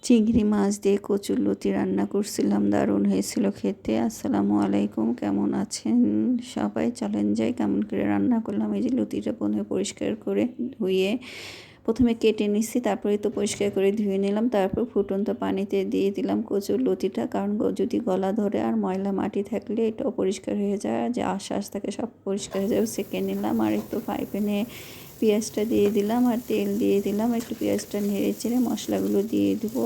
চিংড়ি মাছ দিয়ে কচুরলতি রান্না করছিলাম, দারুণ হয়েছিল খেতে। আসসালামু আলাইকুম, কেমন আছেন সবাই? চলেন যাই কেমন করে রান্না করলাম। এই যে লতিটা প্রথমে পরিষ্কার করে ধুয়ে প্রথমে কেটে নিচ্ছি, তারপরে তো পরিষ্কার করে ধুয়ে নিলাম, তারপর ফুটন্ত পানিতে দিয়ে দিলাম কচুরলতিটা। কারণ যদি গলা ধরে আর ময়লা মাটি থাকলে এটাও পরিষ্কার হয়ে যায়, যে আশ্বাস থাকে সব পরিষ্কার হয়ে যাবে। সেঁকে নিলাম আর একটু ফ্রাই প্যানে পেঁয়াজটা দিয়ে দিলাম আর তেল দিয়ে দিলাম। একটু পেঁয়াজটা নেড়ে চেড়ে মশলাগুলো দিয়ে দেবো।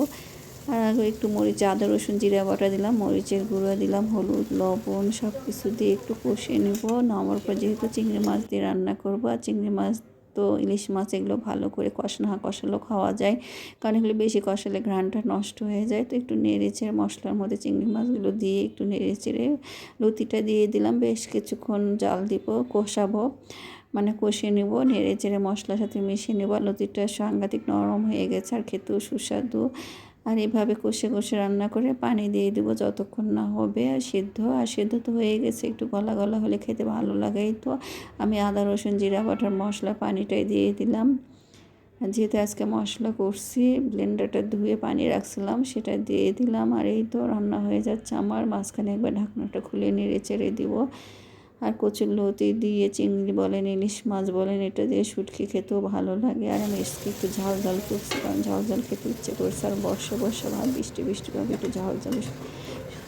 আর একটু মরিচ, আদা রসুন জিরা বাটা দিলাম, মরিচের গুঁড়া দিলাম, হলুদ লবণ সব কিছু দিয়ে একটু কষিয়ে নেব। নামার পর যেহেতু চিংড়ি মাছ দিয়ে রান্না করবো, আর চিংড়ি মাছ তো ইলিশ মাছ এগুলো ভালো করে কষালেও খাওয়া যায়, কারণ এগুলো বেশি কষালে ঘ্রাণটা নষ্ট হয়ে যায়। তো একটু নেড়ে চেড়ে মশলার মধ্যে চিংড়ি মাছগুলো দিয়ে একটু নেড়ে চেড়ে লতিটা দিয়ে দিলাম। বেশ কিছুক্ষণ জাল দিব, কষাবো, মানে কষিয়ে নেব, নেড়ে চেড়ে মশলার সাথে মিশিয়ে নেব। লতিটা সাংঘাতিক নরম হয়ে গেছে আর খেতেও সুস্বাদু। আর এভাবে কষে কষে রান্না করে পানি দিয়ে দেবো যতক্ষণ না হবে আর সেদ্ধ তো হয়ে গেছে, একটু গলা গলা হলে খেতে ভালো লাগে। তো আমি আদা রসুন জিরা বাটার মশলা পানিটাই দিয়ে দিলাম। যেহেতু আজকে মশলা করছি, ব্লেন্ডারটা ধুয়ে পানি রাখছিলাম, সেটা দিয়ে দিলাম। আর এই তো রান্না হয়ে যাচ্ছে আমার। মাঝখানে একবার ঢাকনাটা খুলে নেড়ে চেড়ে দিব। আর কচুরলতি দিয়ে চিংড়ি বলেন, ইলিশ মাছ বলেন, এটা দিয়ে শুটকি খেতেও ভালো লাগে। আর আমি একটু ঝাল ঝাল করছি, কারণ ঝাল ঝাল খেতে ইচ্ছে করছে। আর বর্ষা ভাব, বৃষ্টি ভাব, একটু ঝাল ঝাল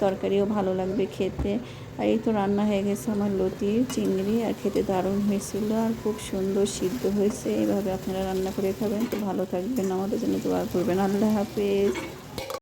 তরকারিও ভালো লাগবে খেতে। আর এই তো রান্না হয়ে গেছে আমার লতি চিংড়ি, আর খেতে দারুণ হয়েছিল আর খুব সুন্দর সিদ্ধ হয়েছে। এইভাবে আপনারা রান্না করে খাবেন। তো ভালো থাকবেন, আমাদের জন্য দোয়া করবেন। আল্লাহ হাফেজ।